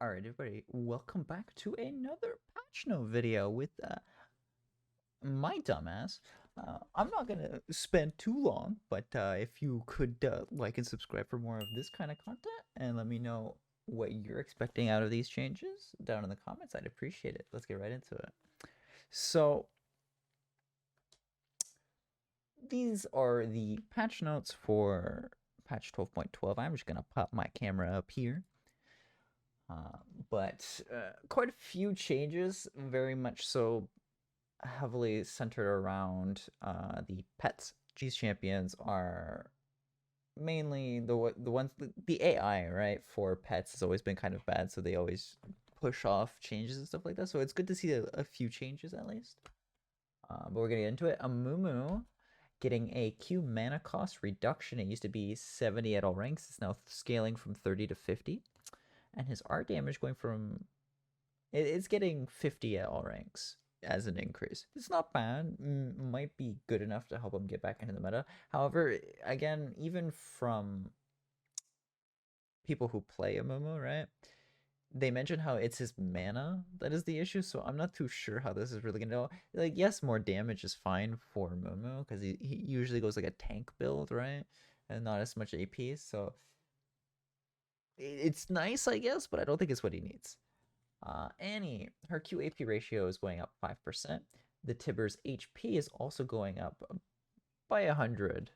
Alright, everybody, welcome back to another patch note video with my dumbass. I'm not gonna spend too long, but if you could like and subscribe for more of this kind of content and let me know what you're expecting out of these changes down in the comments, I'd appreciate it. Let's get right into it. So, these are the patch notes for patch 12.12. I'm just gonna pop my camera up here. But quite a few changes, very much so heavily centered around the pets. These champions are mainly the ones the AI, right, for pets has always been kind of bad, so they always push off changes and stuff like that. So it's good to see a few changes at least. But we're gonna get into it. Amumu getting a Q mana cost reduction. It used to be 70 at all ranks. It's now scaling from 30 to 50. And his art damage going from it's getting 50 at all ranks as an increase. It's not bad. Might be good enough to help him get back into the meta. However, again, even from people who play Amumu, right? They mentioned how it's his mana that is the issue, so I'm not too sure how this is really gonna go. Like, yes, more damage is fine for Mumu because he usually goes like a tank build, right? And not as much AP, so it's nice, I guess, but I don't think it's what he needs. Annie, her QAP ratio is going up 5%. The Tibbers HP is also going up by 100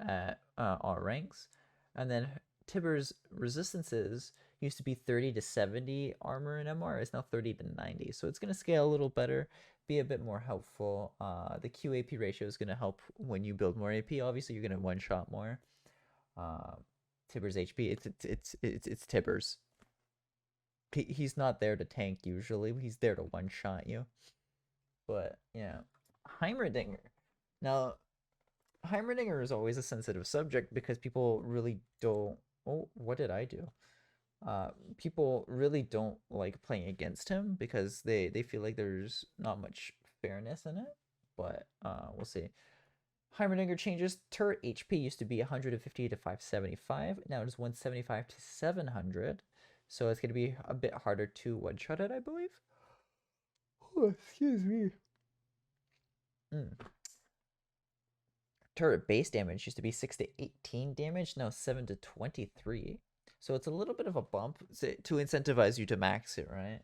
at all ranks. And then Tibbers resistances used to be 30 to 70 armor and MR. It's now 30 to 90. So it's going to scale a little better, be a bit more helpful. The QAP ratio is going to help when you build more AP. Obviously, you're going to one-shot more. Tibbers HP, it's Tibbers. He's not there to tank usually. He's there to one-shot you. But yeah, Heimerdinger. Now, Heimerdinger is always a sensitive subject because people really don't. Oh, what did I do? People really don't like playing against him because they feel like there's not much fairness in it. But we'll see. Heimerdinger changes. Turret HP used to be 150 to 575. Now it's 175 to 700. So it's going to be a bit harder to one-shot it, I believe. Oh, excuse me. Turret base damage used to be 6 to 18 damage, now 7 to 23. So it's a little bit of a bump to incentivize you to max it, right?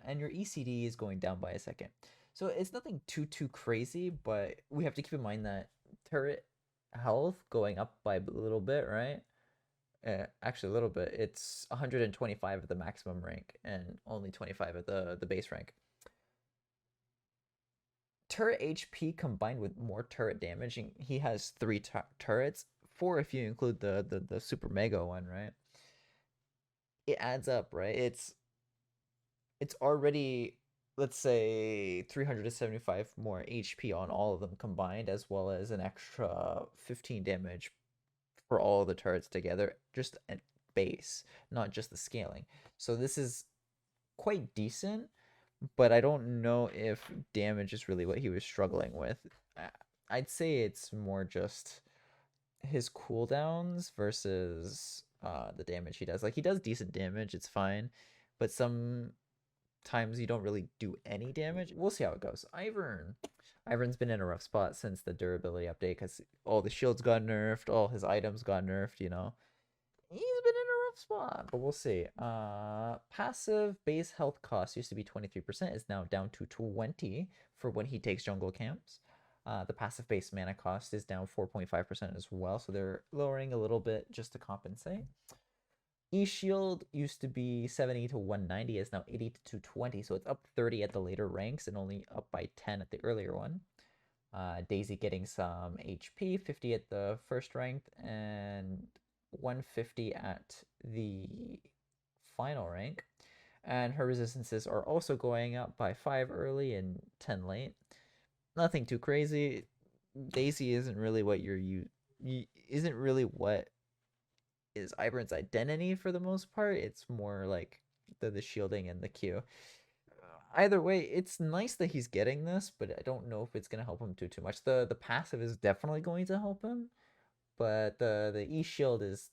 And your ECD is going down by a second. So it's nothing too crazy, but we have to keep in mind that turret health going up by a little bit, right? Actually, a little bit. It's 125 at the maximum rank and only 25 at the base rank. Turret HP combined with more turret damage. He has 3 turrets, 4 if you include the super mega one, right? It adds up, right? It's already, let's say, 375 more HP on all of them combined, as well as an extra 15 damage for all the turrets together, just at base, not just the scaling. So this is quite decent, but I don't know if damage is really what he was struggling with. I'd say it's more just his cooldowns versus the damage he does. Like, he does decent damage, it's fine, but sometimes you don't really do any damage. We'll see how it goes. Ivern's been in a rough spot since the durability update because all the shields got nerfed, all his items got nerfed, you know. He's been in a rough spot, but we'll see. Passive base health cost used to be 23%, is now down to 20 for when he takes jungle camps. The passive base mana cost is down 4.5% as well, so they're lowering a little bit just to compensate. E-Shield used to be 70 to 190, is now 80 to 220, so it's up 30 at the later ranks and only up by 10 at the earlier one. Daisy getting some HP, 50 at the first ranked, and 150 at the final rank. And her resistances are also going up by 5 early and 10 late. Nothing too crazy. Daisy isn't really what isn't really what is Ivern's identity for the most part. It's more like the shielding and the Q. Either way, it's nice that he's getting this, but I don't know if it's gonna help him too much. The passive is definitely going to help him, but the E shield is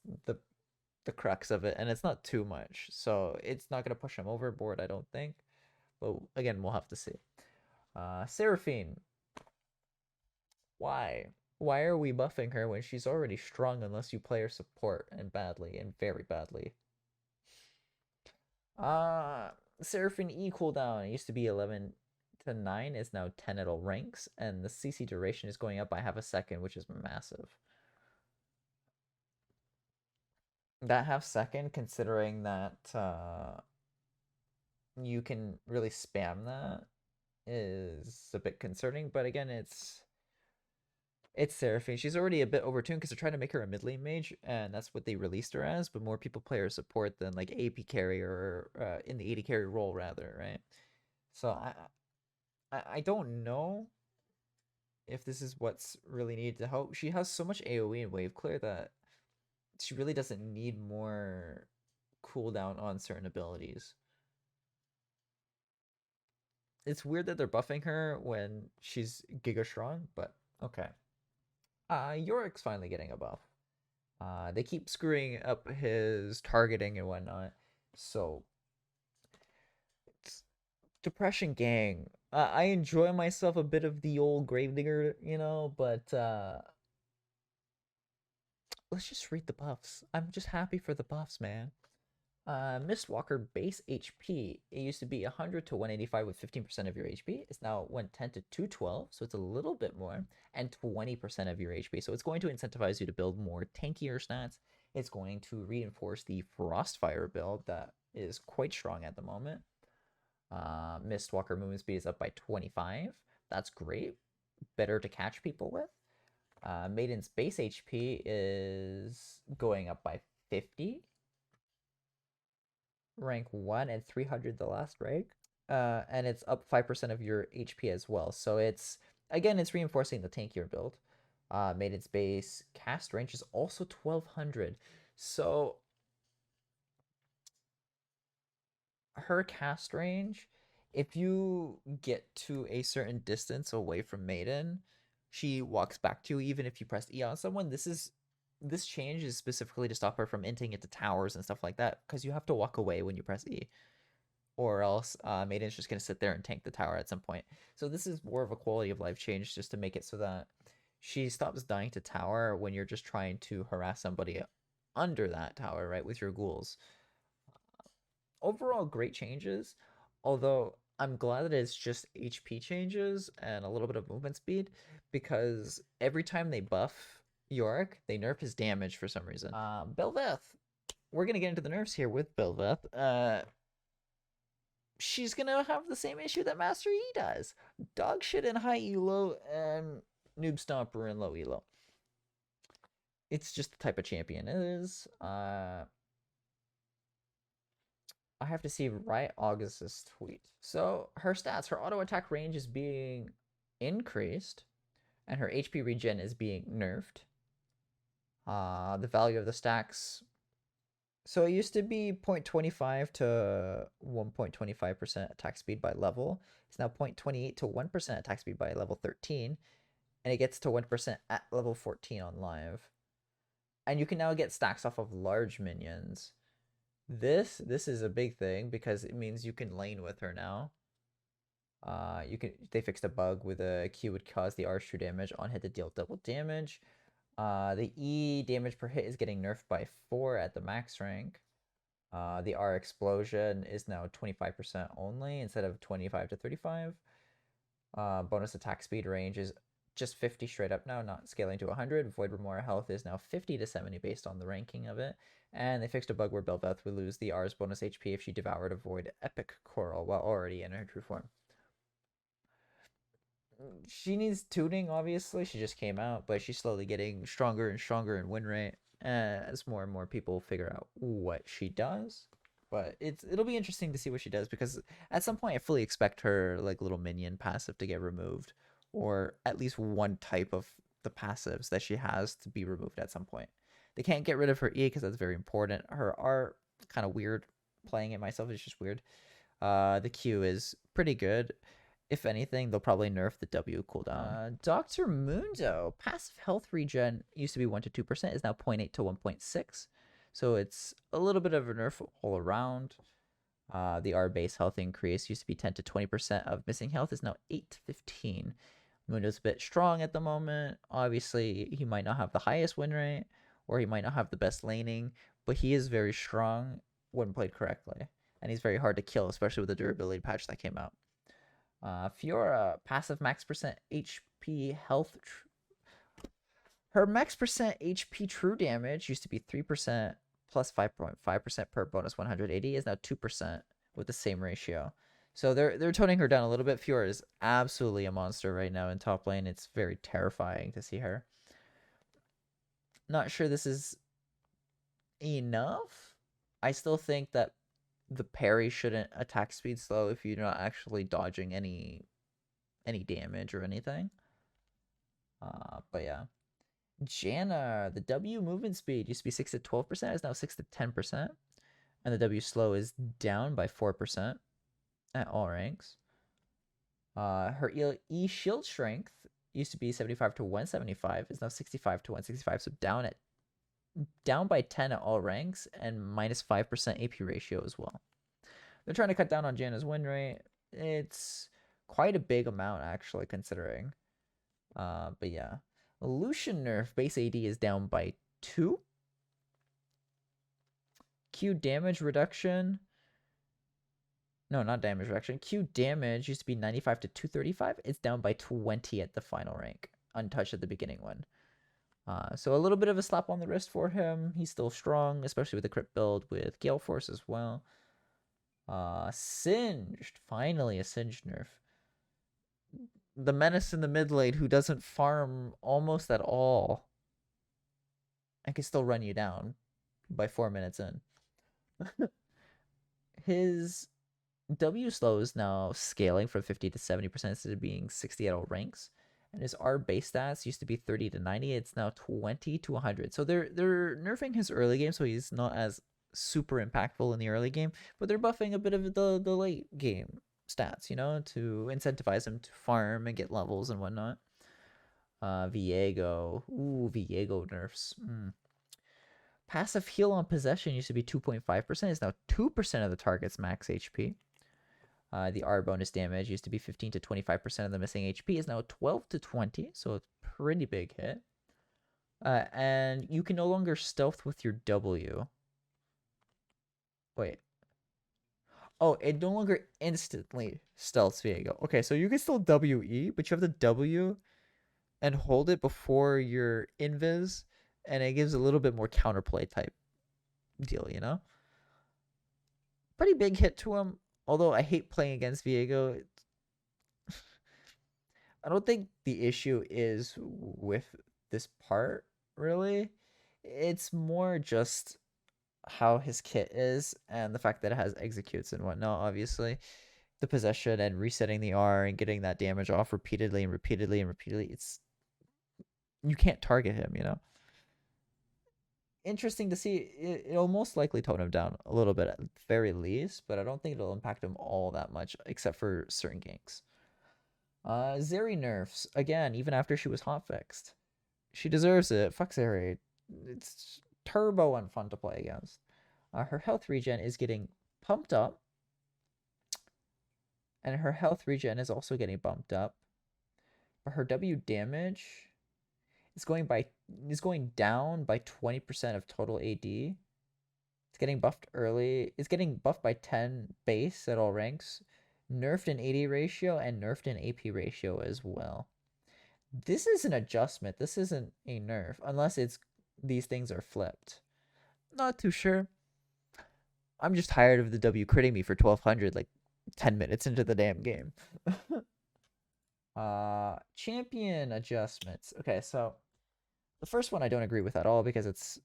the crux of it, and it's not too much, so it's not gonna push him overboard, I don't think. But again, we'll have to see. Seraphine, why? Why are we buffing her when she's already strong unless you play her support and badly and very badly? Uh Seraphine E cooldown, it used to be 11 to 9, is now 10 at all ranks, and the CC duration is going up by half a second, which is massive. That half second, considering that you can really spam that, is a bit concerning. But again, it's Seraphine. She's already a bit overtuned because they're trying to make her a mid lane mage, and that's what they released her as. But more people play her support than like AP carry or in the AD carry role rather, right? So I don't know if this is what's really needed to help. She has so much AoE and wave clear that she really doesn't need more cooldown on certain abilities. It's weird that they're buffing her when she's Giga strong, but okay. Yorick's finally getting a buff. They keep screwing up his targeting and whatnot. So, Depression Gang. I enjoy myself a bit of the old Gravedigger, but let's just read the buffs. I'm just happy for the buffs, man. Mistwalker base HP, it used to be 100 to 185 with 15% of your HP. It's now 110 to 212, so it's a little bit more, and 20% of your HP. So it's going to incentivize you to build more tankier stats. It's going to reinforce the Frostfire build that is quite strong at the moment. Mistwalker movement speed is up by 25. That's great. Better to catch people with. Maiden's base HP is going up by 50. Rank 1 and 300 the last rank. And it's up 5% of your HP as well. So it's reinforcing the tankier build. Maiden's base cast range is also 1200. So her cast range, if you get to a certain distance away from Maiden, she walks back to you even if you press E on someone. This change is specifically to stop her from inting into towers and stuff like that, because you have to walk away when you press E, or else Maiden's just going to sit there and tank the tower at some point. So this is more of a quality of life change, just to make it so that she stops dying to tower when you're just trying to harass somebody under that tower, right, with your ghouls. Overall, great changes, although I'm glad that it's just HP changes and a little bit of movement speed, because every time they buff Yorick, they nerf his damage for some reason. Bel'Veth. We're going to get into the nerfs here with Bel'Veth. She's going to have the same issue that Master Yi does. Dog shit in high elo and Noob Stomper in low elo. It's just the type of champion it is. I have to see Riot August's tweet. So her stats, her auto attack range is being increased, and her HP regen is being nerfed. The value of the stacks. So it used to be 0.25 to 1.25% attack speed by level. It's now 0.28 to 1% attack speed by level 13. And it gets to 1% at level 14 on live. And you can now get stacks off of large minions. This is a big thing because it means you can lane with her now. They fixed a bug with a Q would cause the R true damage on hit to deal double damage. The E damage per hit is getting nerfed by 4 at the max rank. The R explosion is now 25% only instead of 25 to 35. Bonus attack speed range is just 50 straight up now, not scaling to 100. Void Remora health is now 50 to 70 based on the ranking of it. And they fixed a bug where Bel'Veth would lose the R's bonus HP if she devoured a Void Epic Coral while already in her true form. She needs tuning, obviously. She just came out, but she's slowly getting stronger and stronger in win rate as more and more people figure out what she does. But it'll be interesting to see what she does, because at some point I fully expect her like little minion passive to get removed, or at least one type of the passives that she has to be removed at some point. They can't get rid of her E because that's very important. Her R, kind of weird. Playing it myself is just weird. The Q is pretty good. If anything, they'll probably nerf the W cooldown. Dr. Mundo. Passive health regen used to be 1 to 2%, is now 0.8 to 1.6. So it's a little bit of a nerf all around. The R base health increase used to be 10 to 20% of missing health is now 8 to 15. Mundo's a bit strong at the moment. Obviously, he might not have the highest win rate, or he might not have the best laning, but he is very strong when played correctly. And he's very hard to kill, especially with the durability patch that came out. Fiora, passive max percent HP health. Her max percent HP true damage used to be 3% plus 5.5% per bonus 180 is now 2% with the same ratio. So they're toning her down a little bit. Fiora is absolutely a monster right now in top lane. It's very terrifying to see her. Not sure this is enough. I still think that the parry shouldn't attack speed slow if you're not actually dodging any damage or anything. But yeah. Janna, the W movement speed used to be 6 to 12%, is now 6 to 10%. And the W slow is down by 4% at all ranks. Her E shield strength used to be 75 to 175, is now 65 to 165, so down by 10 at all ranks and minus 5% AP ratio as well. They're trying to cut down on Janna's win rate. It's quite a big amount actually considering. But yeah. Lucian nerf base AD is down by 2. Q damage reduction. No, not damage reduction. Q damage used to be 95 to 235. It's down by 20 at the final rank. Untouched at the beginning one. So a little bit of a slap on the wrist for him. He's still strong, especially with the crit build with Gale Force as well. Singed. Finally a Singed nerf. The menace in the mid lane who doesn't farm almost at all and can still run you down by 4 minutes in. His W slow is now scaling from 50 to 70% instead of being 60 at all ranks. And his R base stats used to be 30 to 90. It's now 20 to 100. So they're nerfing his early game so he's not as super impactful in the early game, but they're buffing a bit of the late game stats, you know, to incentivize him to farm and get levels and whatnot. Viego. Ooh, Viego nerfs. Passive heal on possession used to be 2.5%. It's now 2% of the target's max HP. The R bonus damage used to be 15 to 25% of the missing HP. Is now 12 to 20, so it's a pretty big hit. And you can no longer stealth with your W. Wait. Oh, it no longer instantly stealths Viego. Okay, so you can still WE, but you have to W and hold it before your invis, and it gives a little bit more counterplay type deal, you know? Pretty big hit to him, although I hate playing against Viego. I don't think the issue is with this part, really. It's more just how his kit is and the fact that it has executes and whatnot, obviously. The possession and resetting the R and getting that damage off repeatedly and repeatedly and repeatedly. It's... you can't target him, you know? Interesting to see. It'll most likely tone him down a little bit at the very least, but I don't think it'll impact him all that much, except for certain ganks. Zeri nerfs. Again, even after she was hotfixed. She deserves it. Fuck Zeri. It's turbo unfun to play against. Her health regen is getting pumped up. And her health regen is also getting bumped up. But her W damage is going down by 20% of total AD. It's getting buffed early. It's getting buffed by 10 base at all ranks. Nerfed in AD ratio and nerfed in AP ratio as well. This is an adjustment. This isn't a nerf unless these things are flipped. Not too sure. I'm just tired of the W critting me for 1200 like 10 minutes into the damn game. Champion adjustments. Okay, so the first one I don't agree with at all because it's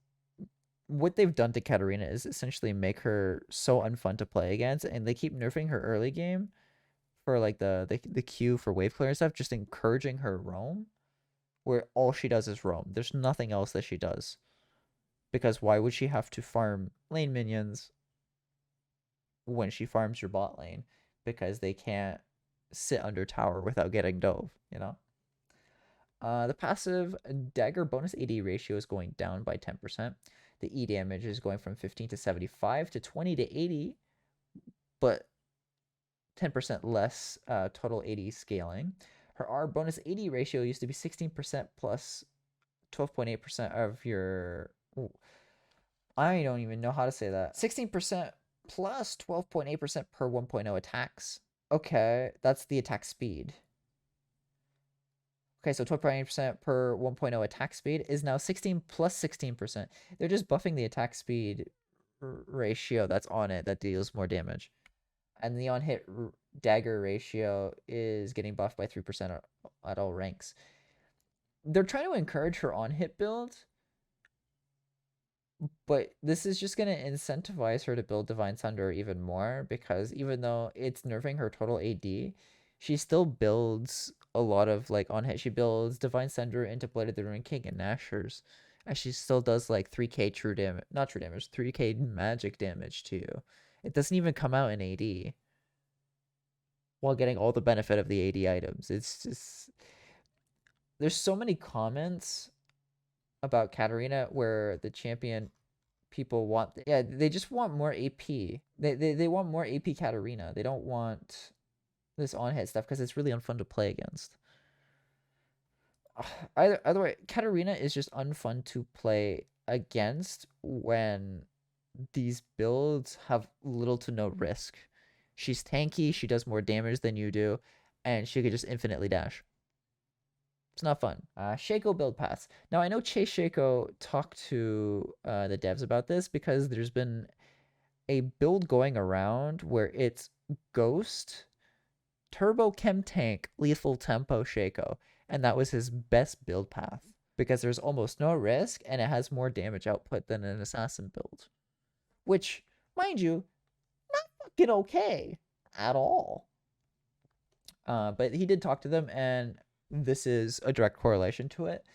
what they've done to Katarina is essentially make her so unfun to play against, and they keep nerfing her early game for like the Q for wave clear and stuff, just encouraging her roam, where all she does is roam. There's nothing else that she does. Because why would she have to farm lane minions when she farms your bot lane? Because they can't sit under tower without getting dove, you know? The passive dagger bonus AD ratio is going down by 10%. The E damage is going from 15 to 75 to 20 to 80, but 10% less total AD scaling. Her R bonus AD ratio used to be 16% plus 12.8% of your... Ooh, I don't even know how to say that. 16% plus 12.8% per 1.0 attacks. Okay, that's the attack speed. Okay, so 12.8% per 1.0 attack speed is now 16 plus 16%. They're just buffing the attack speed ratio that's on it that deals more damage. And the on-hit dagger ratio is getting buffed by 3% at all ranks. They're trying to encourage her on-hit build, but this is just going to incentivize her to build Divine Thunder even more, because even though it's nerfing her total AD, she still builds a lot of like on-hit. She builds Divine Thunder into Blade of the Ruined King and Nashers. And she still does like 3k true damage, not true damage, 3k magic damage to you. It doesn't even come out in AD while getting all the benefit of the AD items. It's just... There's so many comments about Katarina where the champion people want... Yeah, they just want more AP. They want more AP Katarina. They don't want this on-hit stuff because it's really unfun to play against. Either way, Katarina is just unfun to play against when these builds have little to no risk. She's tanky, she does more damage than you do, and she could just infinitely dash. It's not fun. Shaco build paths. Now, I know Chase Shaco talked to the devs about this because there's been a build going around where it's Ghost, Turbo Chem Tank, Lethal Tempo Shaco, and that was his best build path because there's almost no risk and it has more damage output than an assassin build, which, mind you, fucking okay at all. But he did talk to them, and this is a direct correlation to it.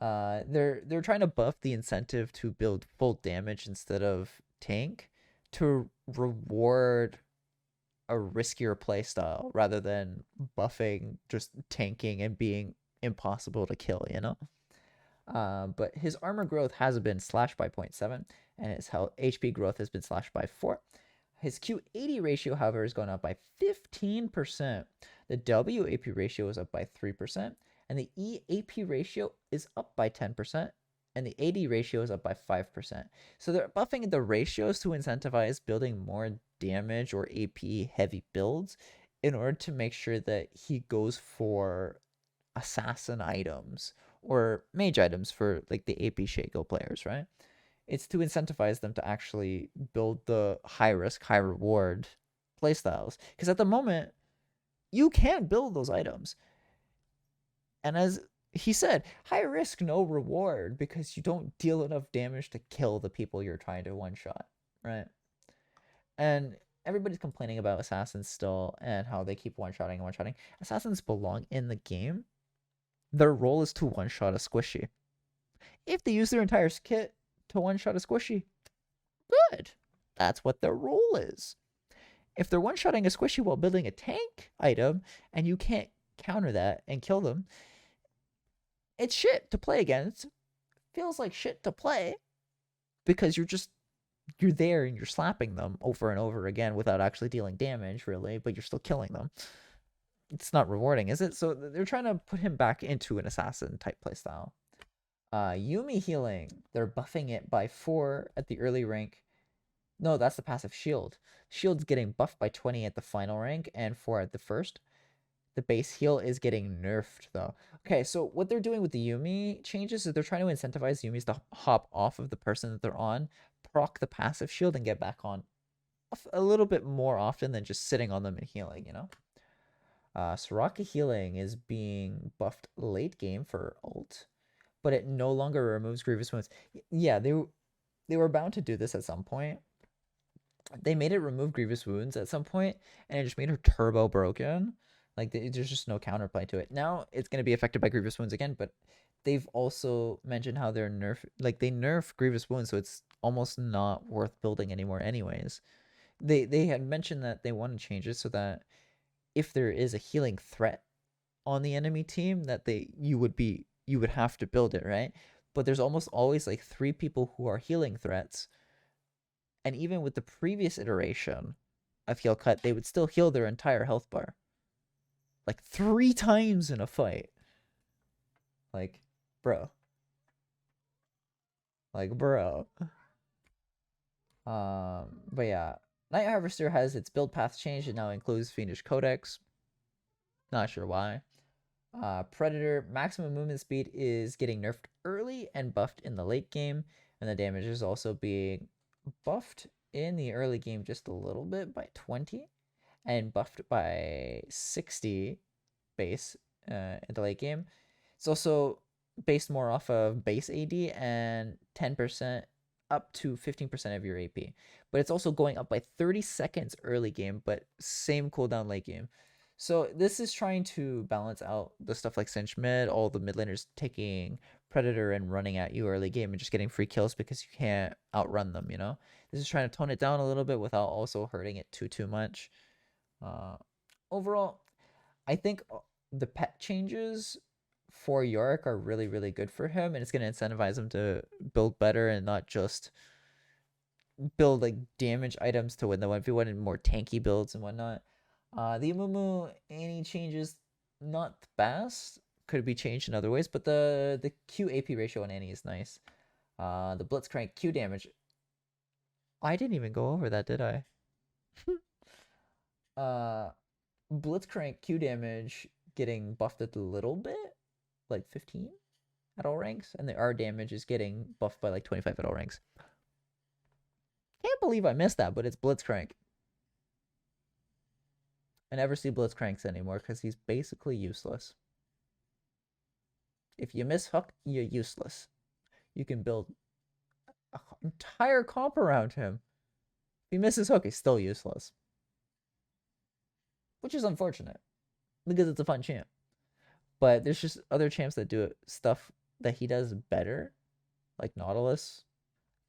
They're trying to buff the incentive to build full damage instead of tank to reward a riskier playstyle rather than buffing just tanking and being impossible to kill, you know? But his armor growth has been slashed by 0.7, and his HP growth has been slashed by 4. His Q80 ratio, however, has gone up by 15%. The WAP ratio is up by 3%, and the EAP ratio is up by 10%, and the AD ratio is up by 5%. So they're buffing the ratios to incentivize building more damage or AP heavy builds in order to make sure that he goes for assassin items or mage items for like the AP Shaco players, right? It's to incentivize them to actually build the high risk, high reward playstyles. Because at the moment, you can't build those items. And as he said, high risk, no reward, because you don't deal enough damage to kill the people you're trying to one-shot, right? And everybody's complaining about assassins still and how they keep one-shotting and one-shotting. Assassins belong in the game. Their role is to one-shot a squishy. If they use their entire kit to one-shot a squishy, good. That's what their role is. If they're one-shotting a squishy while building a tank item and you can't counter that and kill them, it's shit to play against. Feels like shit to play because you're there and you're slapping them over and over again without actually dealing damage, really, but you're still killing them. It's not rewarding, is it? So they're trying to put him back into an assassin type playstyle. Yuumi healing. They're buffing it by 4 at the early rank. No, that's the passive shield. Shield's getting buffed by 20 at the final rank and 4 at the first. The base heal is getting nerfed, though. Okay, so what they're doing with the Yuumi changes is they're trying to incentivize Yuumis to hop off of the person that they're on, proc the passive shield, and get back on a little bit more often than just sitting on them and healing, you know? Soraka healing is being buffed late game for ult, but it no longer removes grievous wounds. Yeah, they were bound to do this at some point. They made it remove grievous wounds at some point, and it just made her turbo broken. Like, there's just no counterplay to it. Now it's going to be affected by grievous wounds again, but they've also mentioned how they're they nerf grievous wounds, so it's almost not worth building anymore anyways. They had mentioned that they want to change it so that if there is a healing threat on the enemy team, that you would have to build it, right? but there's almost always like 3 people who are healing threats. And even with the previous iteration of heal cut, they would still heal their entire health bar. Like 3 times in a fight. Like, bro. Like, bro. But yeah. Night Harvester has its build path changed. It now includes Fiendish Codex. Not sure why. Predator maximum movement speed is getting nerfed early and buffed in the late game, and the damage is also being buffed in the early game just a little bit by 20 and buffed by 60 base in the late game. It's also based more off of base AD and 10% up to 15% of your AP, but it's also going up by 30 seconds early game, but same cooldown late game. So this is trying to balance out the stuff like Cinch mid, all the mid laners taking Predator and running at you early game and just getting free kills because you can't outrun them, you know? This is trying to tone it down a little bit without also hurting it too much. Overall, I think the pet changes for Yorick are really, really good for him, and it's going to incentivize him to build better and not just build like damage items to win the 1v1 and more tanky builds and whatnot. The Amumu, any changes, not the best. Could be changed in other ways, but the Q AP ratio on Annie is nice. The Blitzcrank Q damage. I didn't even go over that, did I? Blitzcrank Q damage getting buffed a little bit, like 15 at all ranks, and the R damage is getting buffed by like 25 at all ranks. Can't believe I missed that, but it's Blitzcrank. I never see Blitzcranks anymore because he's basically useless. If you miss Hook, you're useless. You can build an entire comp around him. If he misses Hook, he's still useless. Which is unfortunate, because it's a fun champ. But there's just other champs that do stuff that he does better, like Nautilus.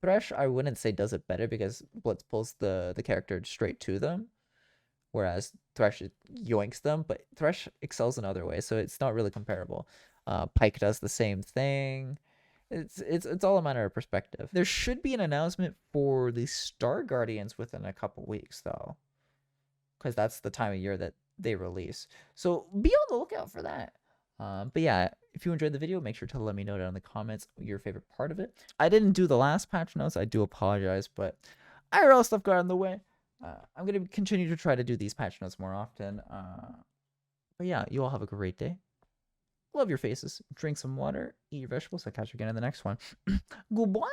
Thresh, I wouldn't say does it better because Blitz pulls the character straight to them, whereas Thresh yoinks them, but Thresh excels in other ways, so it's not really comparable. Pyke does the same thing. It's all a matter of perspective. There should be an announcement for the Star Guardians within a couple weeks, though, because that's the time of year that they release. So be on the lookout for that. But yeah, if you enjoyed the video, make sure to let me know down in the comments your favorite part of it. I didn't do the last patch notes. I do apologize, but IRL stuff got in the way. I'm going to continue to try to do these patch notes more often. But yeah, you all have a great day. Love your faces. Drink some water. Eat your vegetables. I'll catch you again in the next one. Goodbye.